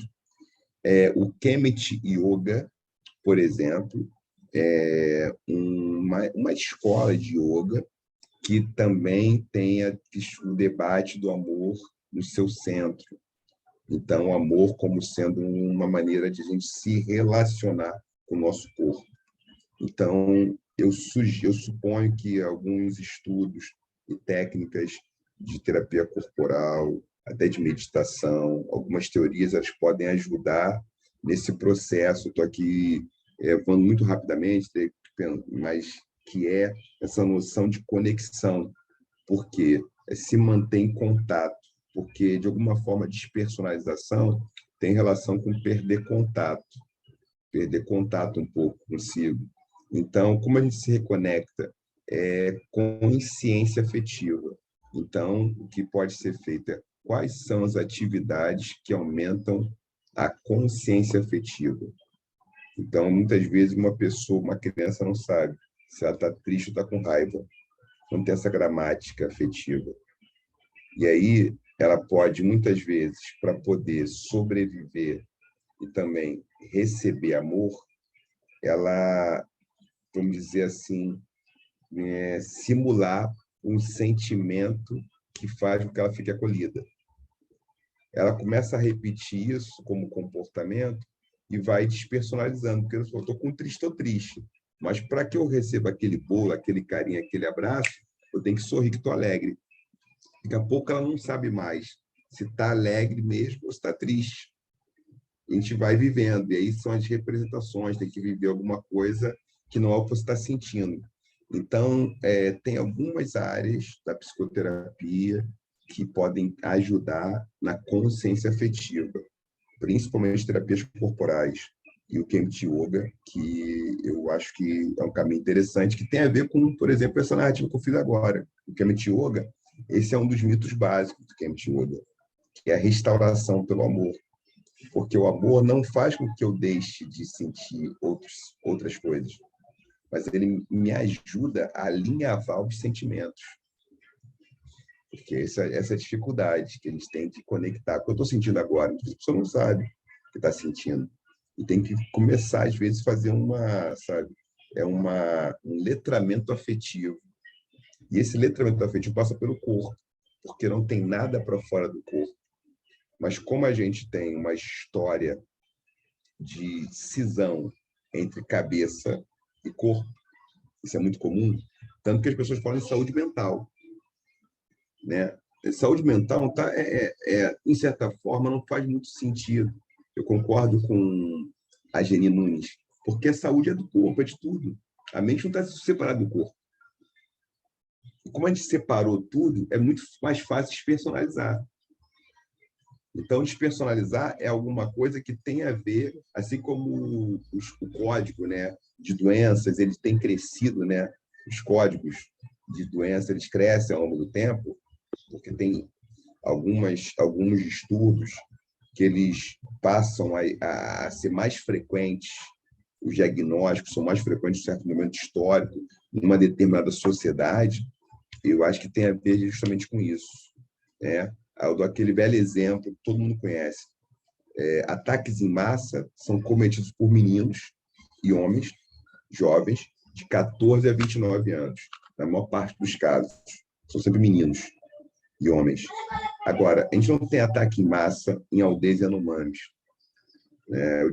O Kemet Yoga, por exemplo, é uma escola de yoga que também tem o debate do amor no seu centro. Então, o amor como sendo uma maneira de a gente se relacionar com o nosso corpo. Então, eu suponho que alguns estudos e técnicas de terapia corporal, até de meditação, algumas teorias, elas podem ajudar nesse processo. Estou aqui falando muito rapidamente, mas que é essa noção de conexão, porque se manter em contato, porque, de alguma forma, despersonalização tem relação com perder contato um pouco consigo. Então, como a gente se reconecta? Consciência afetiva. Então, o que pode ser feito é quais são as atividades que aumentam a consciência afetiva. Então, muitas vezes, uma criança não sabe se ela está triste ou está com raiva, não tem essa gramática afetiva. E aí, ela pode, muitas vezes, para poder sobreviver e também receber amor, ela, vamos dizer assim, simular um sentimento que faz com que ela fique acolhida. Ela começa a repetir isso como comportamento e vai despersonalizando, porque eu estou com triste, estou triste. Mas para que eu receba aquele bolo, aquele carinho, aquele abraço, eu tenho que sorrir que estou alegre. Daqui a pouco ela não sabe mais se está alegre mesmo ou se está triste. A gente vai vivendo, e aí são as representações, tem que viver alguma coisa que não é o que você está sentindo. Então, tem algumas áreas da psicoterapia que podem ajudar na consciência afetiva, principalmente terapias corporais e o Kemet Yoga, que eu acho que é um caminho interessante, que tem a ver com, por exemplo, essa narrativa que eu fiz agora. O Kemet Yoga, esse é um dos mitos básicos do Kemet Yoga, que é a restauração pelo amor. Porque o amor não faz com que eu deixe de sentir outras coisas, mas ele me ajuda a alinhavar os sentimentos. Porque essa dificuldade que a gente tem de conectar. O que eu estou sentindo agora, a pessoa não sabe o que está sentindo. E tem que começar, às vezes, a fazer um letramento afetivo. E esse letramento afetivo passa pelo corpo, porque não tem nada para fora do corpo. Mas como a gente tem uma história de cisão entre cabeça e corpo, isso é muito comum, tanto que as pessoas falam de saúde mental, né? Saúde mental, em certa forma, não faz muito sentido. Eu concordo com a Geni Nunes, porque a saúde é do corpo, é de tudo. A mente não está separada do corpo. Como a gente separou tudo, é muito mais fácil despersonalizar. Então, despersonalizar é alguma coisa que tem a ver, assim como o código, né, de doenças, ele tem crescido, né? Os códigos de doença, eles crescem ao longo do tempo, porque tem alguns estudos que eles passam a ser mais frequentes, os diagnósticos são mais frequentes em certo momento histórico, numa determinada sociedade. Eu acho que tem a ver justamente com isso, né? Eu dou aquele velho exemplo que todo mundo conhece. Ataques em massa são cometidos por meninos e homens jovens de 14 a 29 anos. Na maior parte dos casos, são sempre meninos e homens. Agora, a gente não tem ataque em massa em aldeias Yanomamis, né?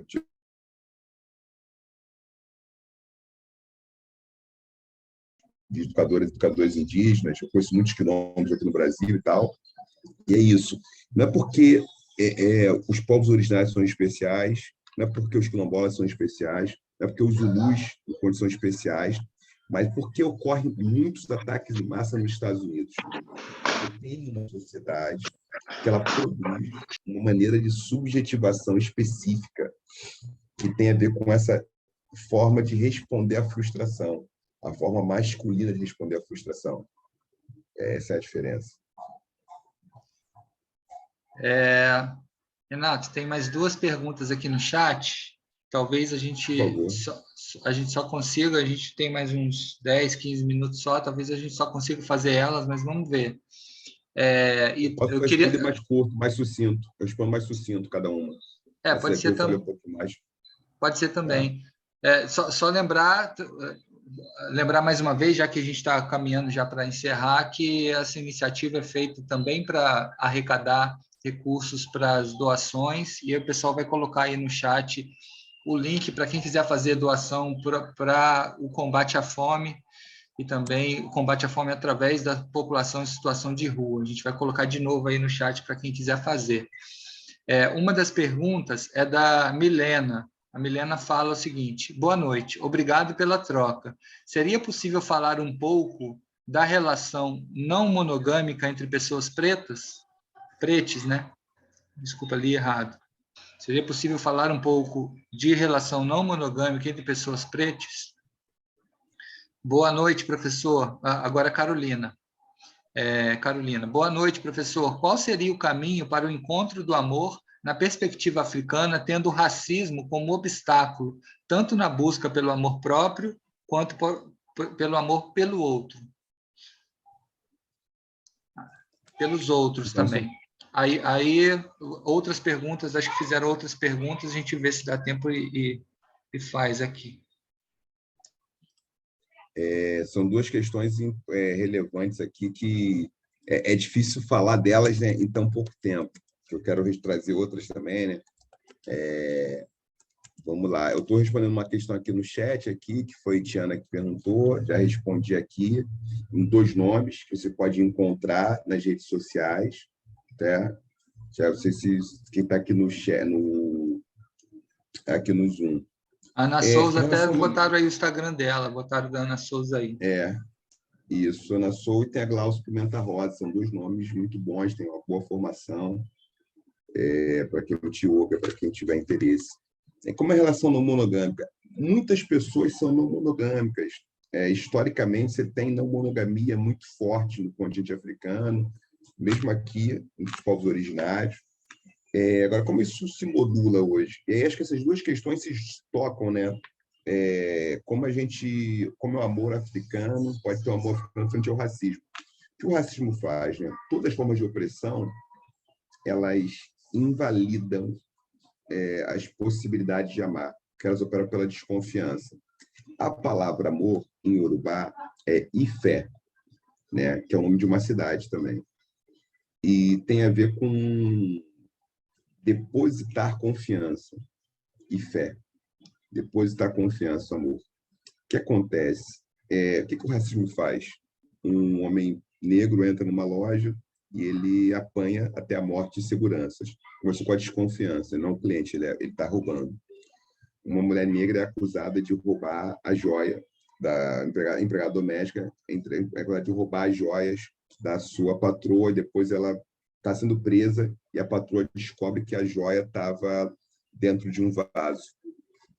De educadores indígenas, eu conheço muitos quilômetros aqui no Brasil e tal, e é isso. Não é porque os povos originários são especiais, não é porque os quilombolas são especiais, não é porque os zulus são especiais, mas porque ocorrem muitos ataques em massa nos Estados Unidos. Tem uma sociedade que ela produz uma maneira de subjetivação específica que tem a ver com essa forma de responder à frustração, a forma masculina de responder à frustração. Essa é a diferença. Renato, tem mais 2 perguntas aqui no chat. Talvez a gente só consiga, a gente tem mais uns 10, 15 minutos só, talvez a gente só consiga fazer elas, mas vamos ver. Eu queria mais curto, mais sucinto. Eu respondo mais sucinto cada uma. Pode ser também. Pode ser também. Só lembrar mais uma vez, já que a gente está caminhando já para encerrar, que essa iniciativa é feita também para arrecadar recursos para as doações, e aí o pessoal vai colocar aí no chat o link para quem quiser fazer doação para o combate à fome, e também o combate à fome através da população em situação de rua. A gente vai colocar de novo aí no chat para quem quiser fazer. Uma das perguntas é da Milena. A Milena fala o seguinte: boa noite, obrigado pela troca. Seria possível falar um pouco da relação não monogâmica entre pessoas pretas? Pretes, né? Desculpa, li errado. Seria possível falar um pouco de relação não monogâmica entre pessoas pretas? Boa noite, professor. Agora, Carolina. Carolina, boa noite, professor. Qual seria o caminho para o encontro do amor na perspectiva africana, tendo o racismo como obstáculo, tanto na busca pelo amor próprio, quanto pelo amor pelo outro? Pelos outros também. Aí, outras perguntas, acho que fizeram outras perguntas, a gente vê se dá tempo e faz aqui. São 2 questões relevantes aqui que é difícil falar delas, né, em tão pouco tempo. Eu quero trazer outras também, né? Vamos lá. Eu estou respondendo uma questão aqui no chat, aqui, que foi a Tiana que perguntou, já respondi aqui, em 2 nomes que você pode encontrar nas redes sociais. Tá? Já não sei se quem está aqui no chat, aqui no Zoom. Ana Souza, até botaram aí o Instagram dela, botaram da Ana Souza aí. Isso, Ana Souza e tem a Glaucia Pimenta Rosa, são 2 nomes muito bons, têm uma boa formação, para quem curte yoga, para quem tiver interesse. Como é a relação não monogâmica? Muitas pessoas são não monogâmicas. Historicamente, você tem não monogamia muito forte no continente africano, mesmo aqui, nos povos originários. Agora, como isso se modula hoje? E aí, acho que essas 2 questões se tocam, né? Como é o amor africano, pode ter um amor africano frente ao racismo. O que o racismo faz, né? Todas as formas de opressão, elas invalidam as possibilidades de amar, porque elas operam pela desconfiança. A palavra amor, em Yorubá, é Ifé, né? Que é o nome de uma cidade também. E tem a ver com depositar confiança e fé. Depositar confiança, amor. O que acontece? O que o racismo faz? Um homem negro entra numa loja e ele apanha até a morte de seguranças. Começou com a desconfiança, não o cliente, ele está roubando. Uma mulher negra é acusada de roubar a joia da empregada doméstica, de roubar as joias da sua patroa, e depois ela está sendo presa e a patroa descobre que a joia estava dentro de um vaso.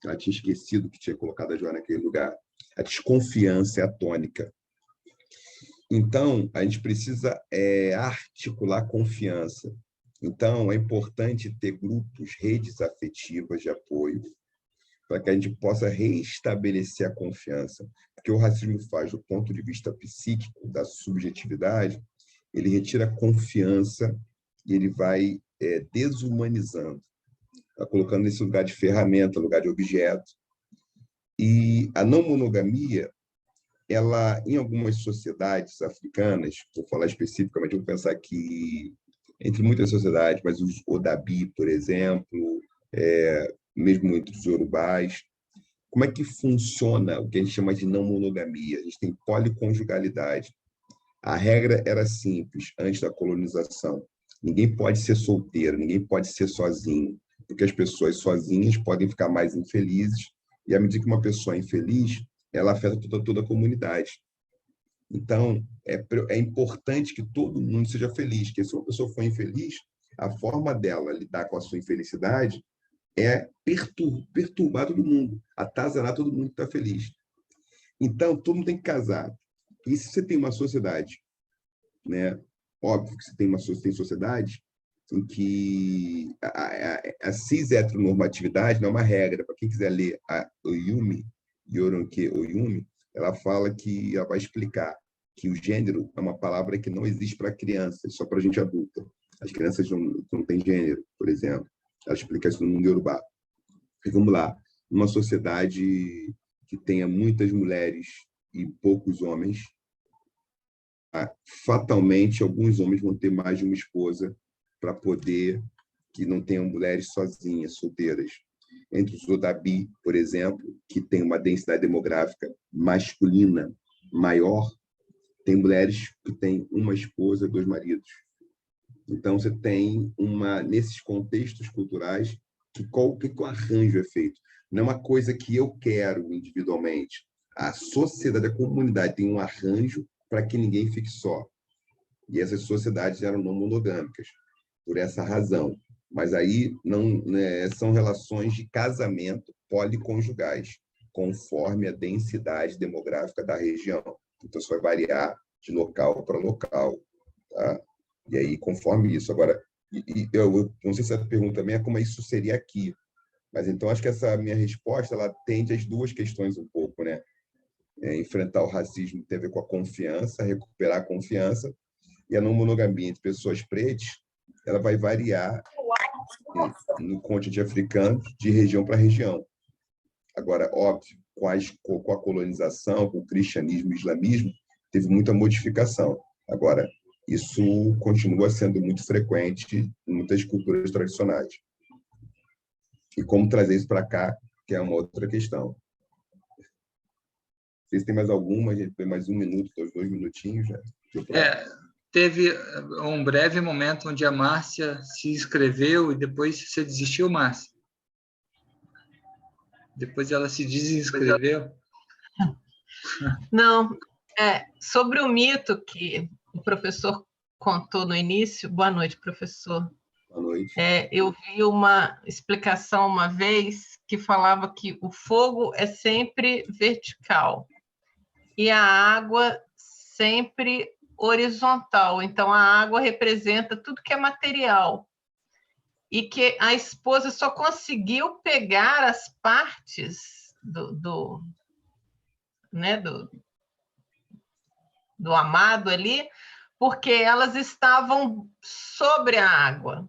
Ela tinha esquecido que tinha colocado a joia naquele lugar. A desconfiança é a tônica. Então, a gente precisa articular confiança. Então, é importante ter grupos, redes afetivas de apoio, para que a gente possa reestabelecer a confiança. Porque o racismo faz, do ponto de vista psíquico, da subjetividade, ele retira a confiança e ele vai desumanizando, tá colocando nesse lugar de ferramenta, lugar de objeto. E a não monogamia, ela, em algumas sociedades africanas, vou falar especificamente, vou pensar aqui, entre muitas sociedades, mas os Odabi, por exemplo, mesmo entre os Yorubás, como é que funciona o que a gente chama de não monogamia? A gente tem policonjugalidade. A regra era simples, antes da colonização. Ninguém pode ser solteiro, ninguém pode ser sozinho, porque as pessoas sozinhas podem ficar mais infelizes, e à medida que uma pessoa é infeliz, ela afeta toda a comunidade. Então, é importante que todo mundo seja feliz, porque se uma pessoa for infeliz, a forma dela lidar com a sua infelicidade é perturbar todo mundo, atazanar todo mundo que está feliz. Então, todo mundo tem que casar. E se você tem uma sociedade, né? Óbvio que você tem sociedade em que a cis-heteronormatividade não é uma regra. Para quem quiser ler a Oyumi, Yoronke Oyumi, ela fala que ela vai explicar que o gênero é uma palavra que não existe para crianças, só para gente adulta. As crianças não têm gênero, por exemplo. Ela explica isso no mundo iorubá. E vamos lá, uma sociedade que tenha muitas mulheres e poucos homens, fatalmente alguns homens vão ter mais de uma esposa para poder que não tenham mulheres sozinhas, solteiras. Entre os Odabi, por exemplo, que tem uma densidade demográfica masculina maior, tem mulheres que têm uma esposa, 2 maridos. Então, você tem nesses contextos culturais, que o arranjo é feito? Não é uma coisa que eu quero individualmente. A sociedade, a comunidade tem um arranjo para que ninguém fique só. E essas sociedades eram não monogâmicas, por essa razão. Mas aí não, né, são relações de casamento policonjugais, conforme a densidade demográfica da região. Então, isso vai variar de local para local. Tá? E aí, conforme isso. Agora, eu não sei se a pergunta também é como isso seria aqui, mas então acho que essa minha resposta ela tende às duas questões um pouco, né? Enfrentar o racismo tem a ver com a confiança, recuperar a confiança, e a não monogamia entre pessoas pretas, ela vai variar no continente africano de região para região. Agora, óbvio, com a colonização, com o cristianismo e o islamismo, teve muita modificação. Agora, isso continua sendo muito frequente em muitas culturas tradicionais. E como trazer isso para cá, que é uma outra questão. Vocês têm mais alguma? A gente tem mais 1 minuto, 2 minutinhos já. Teve um breve momento onde a Márcia se inscreveu e depois você desistiu, Márcia? Depois ela se desinscreveu? Não, sobre o mito que o professor contou no início. Boa noite, professor. Boa noite. Eu vi uma explicação uma vez que falava que o fogo é sempre vertical e a água sempre horizontal. Então, a água representa tudo que é material e que a esposa só conseguiu pegar as partes do amado ali, porque elas estavam sobre a água.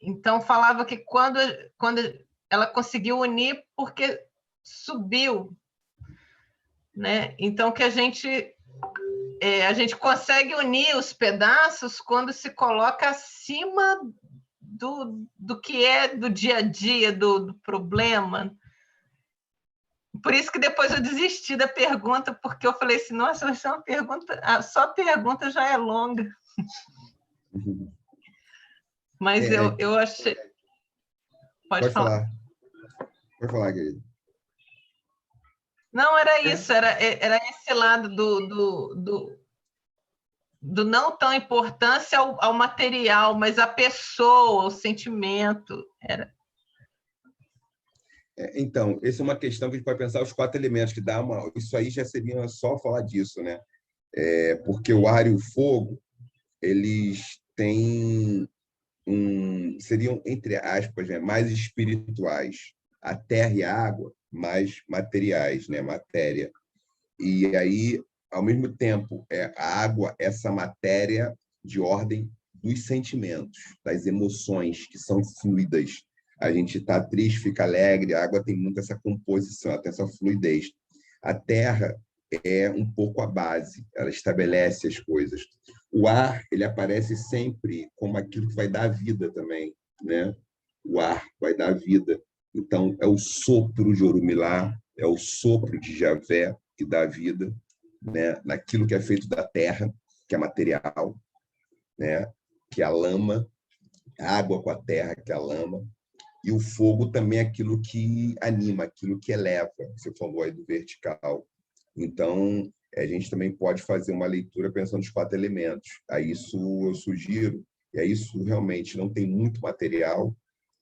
Então, falava que quando ela conseguiu unir, porque subiu, né? Então, que a gente consegue unir os pedaços quando se coloca acima do que é do dia a dia, do problema. Por isso que depois eu desisti da pergunta, porque eu falei assim, nossa, vai ser uma pergunta, só a pergunta já é longa. Mas eu achei... Pode falar. Pode falar, querido. Não, era isso, era esse lado do não tão importância ao material, mas a pessoa, o sentimento. Então, essa é uma questão que a gente pode pensar os 4 elementos, que dá isso aí já seria só falar disso, né? Porque o ar e o fogo, eles têm seriam, entre aspas, né, mais espirituais. A terra e a água, mais materiais, né, matéria. E aí, ao mesmo tempo, a água, essa matéria de ordem dos sentimentos, das emoções, que são fluidas. A gente está triste, fica alegre, a água tem muito essa composição, ela tem essa fluidez. A terra é um pouco a base, ela estabelece as coisas. O ar, ele aparece sempre como aquilo que vai dar vida também, né? O ar vai dar vida. Então, é o sopro de Orumilá, é o sopro de Javé que dá vida, né? Naquilo que é feito da terra, que é material, né? Que é a lama, a água com a terra, que é a lama, e o fogo também é aquilo que anima, aquilo que eleva. Você falou aí do vertical. Então, a gente também pode fazer uma leitura pensando nos 4 elementos. A isso eu sugiro, e a isso realmente não tem muito material.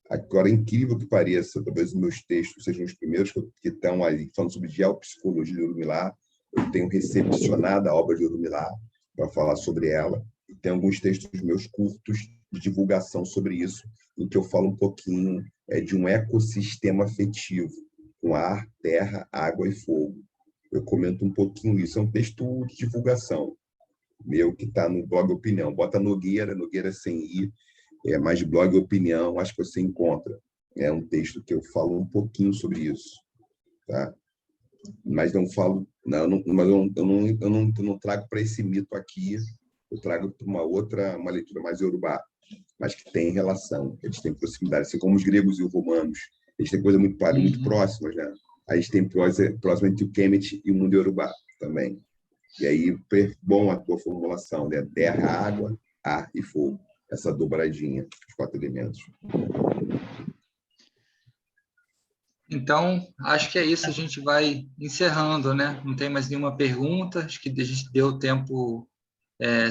Agora, incrível que pareça, talvez os meus textos sejam os primeiros que estão ali falando sobre geopsicologia de Orumilá. Eu tenho recepcionado a obra de Orumilá para falar sobre ela. E tem alguns textos meus curtos de divulgação sobre isso, em que eu falo um pouquinho de um ecossistema afetivo, com ar, terra, água e fogo. Eu comento um pouquinho isso. É um texto de divulgação meu que está no blog Opinião. Bota Nogueira sem i, mais blog Opinião, acho que você encontra. É um texto que eu falo um pouquinho sobre isso, tá? Mas não falo, eu não trago para esse mito aqui. Eu trago para uma leitura mais iorubá, mas que tem relação, eles têm proximidade, assim como os gregos e os romanos. Eles têm coisas muito próximas, né? A gente tem próximo entre o Kemet e o mundo iorubá também. E aí, bom a tua formulação, né? Terra, água, ar e fogo. Essa dobradinha, os 4 elementos. Então, acho que é isso, a gente vai encerrando, né? Não tem mais nenhuma pergunta, acho que a gente deu o tempo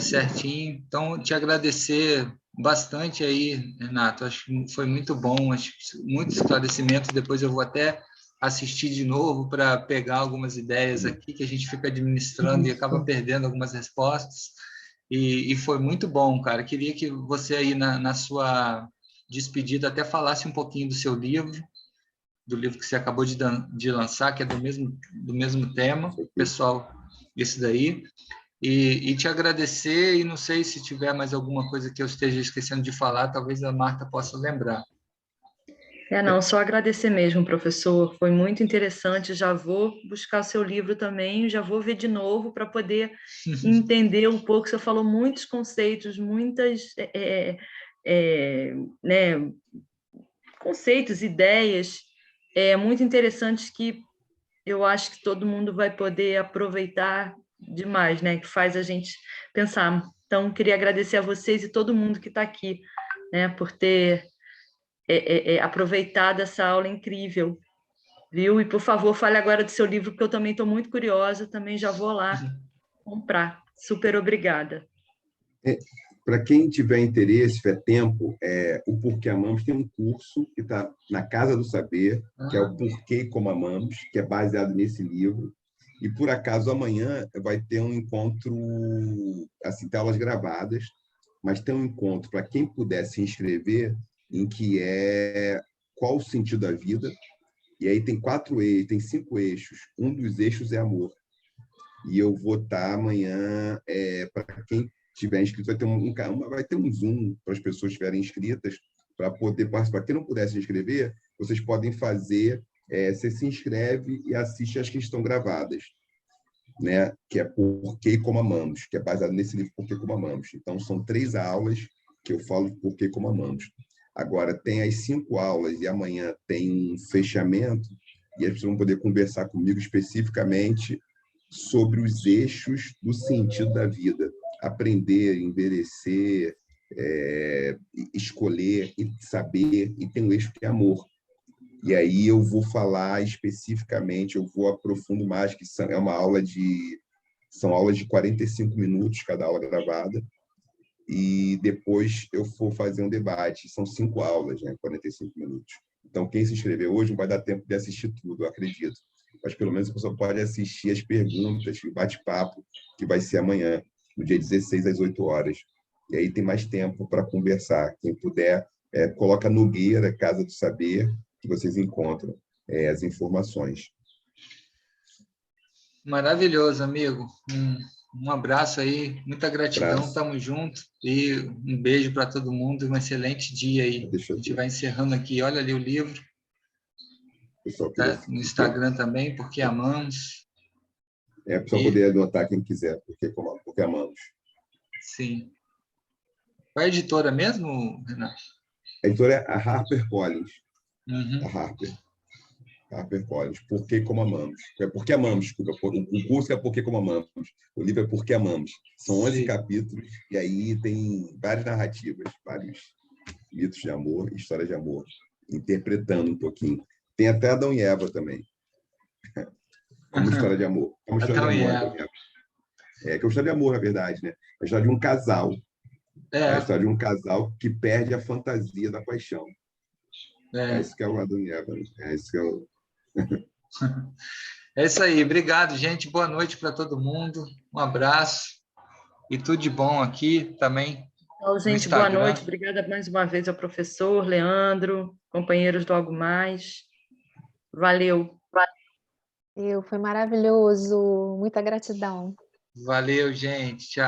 certinho. Então, te agradecer bastante aí, Renato, acho que foi muito bom, acho que muito esclarecimento, depois eu vou até assistir de novo para pegar algumas ideias aqui que a gente fica administrando e acaba perdendo algumas respostas, e foi muito bom, cara. Queria que você aí na sua despedida até falasse um pouquinho do seu livro, do livro que você acabou de lançar, que é do mesmo tema, pessoal, esse daí, e te agradecer, e não sei se tiver mais alguma coisa que eu esteja esquecendo de falar, talvez a Marta possa lembrar. Não, só agradecer mesmo, professor, foi muito interessante, já vou buscar seu livro também, já vou ver de novo para poder entender um pouco, você falou muitos conceitos, muitas, né, conceitos, ideias, muito interessantes que eu acho que todo mundo vai poder aproveitar demais, né, que faz a gente pensar. Então, queria agradecer a vocês e todo mundo que está aqui, né, por ter aproveitado essa aula incrível, viu? E, por favor, fale agora do seu livro, porque eu também estou muito curiosa, também já vou lá comprar. Super obrigada. Para quem tiver interesse, tiver tempo, o Porquê Amamos tem um curso que está na Casa do Saber, que é o Porquê e Como Amamos, que é baseado nesse livro. E, por acaso, amanhã vai ter um encontro, assim, aulas gravadas, mas tem um encontro para quem puder se inscrever, em que qual o sentido da vida. E aí tem 5 eixos. Um dos eixos é amor. E eu vou estar amanhã, para quem tiver inscrito, vai ter um Zoom para as pessoas que estiverem inscritas, para poder participar. Quem não puder se inscrever, vocês podem fazer, você se inscreve e assiste as que estão gravadas, né? Que é Porquê e Como Amamos, que é baseado nesse livro Porquê e Como Amamos. Então, são 3 aulas que eu falo de Porquê e Como Amamos. Agora, tem as 5 aulas e amanhã tem um fechamento, e as pessoas vão poder conversar comigo especificamente sobre os eixos do sentido da vida. Aprender, envelhecer, escolher e saber, e tem um eixo que é amor. E aí eu vou falar especificamente, eu vou aprofundo mais, que é uma aula são aulas de 45 minutos, cada aula gravada, e depois eu vou fazer um debate. São 5 aulas, né? 45 minutos. Então, quem se inscrever hoje não vai dar tempo de assistir tudo, eu acredito. Mas pelo menos a pessoa pode assistir as perguntas, o bate-papo, que vai ser amanhã, no dia 16, às 8 horas. E aí tem mais tempo para conversar. Quem puder, coloca Nogueira, Casa do Saber, que vocês encontram as informações. Maravilhoso, amigo. Um abraço aí, muita gratidão, estamos juntos. E um beijo para todo mundo, um excelente dia aí. A gente vai encerrando aqui. Olha ali o livro. Tá no Instagram também, Porque Amamos. Para o pessoal poder anotar quem quiser, porque amamos. Sim. Qual é a editora mesmo, Renato? A editora é a HarperCollins. Uhum. A HarperCollins. Por que como amamos? É Porque Amamos, desculpa. O curso é Porque como amamos. O livro é Porque Amamos. São 11 capítulos, e aí tem várias narrativas, vários mitos de amor, histórias de amor, interpretando um pouquinho. Tem até Adão e Eva também. Como história de amor. Como história de amor, Adão e Eva. Que é uma história de amor, na verdade, né? É a história de um casal. É a história de um casal que perde a fantasia da paixão. É isso que é o Adão e Eva. É isso que é o... É isso aí. Obrigado, gente. Boa noite para todo mundo. Um abraço. E tudo de bom aqui também. Então, gente, boa noite. Obrigada mais uma vez ao professor Leandro, companheiros do Algo Mais. Valeu. Foi maravilhoso. Muita gratidão. Valeu, gente. Tchau.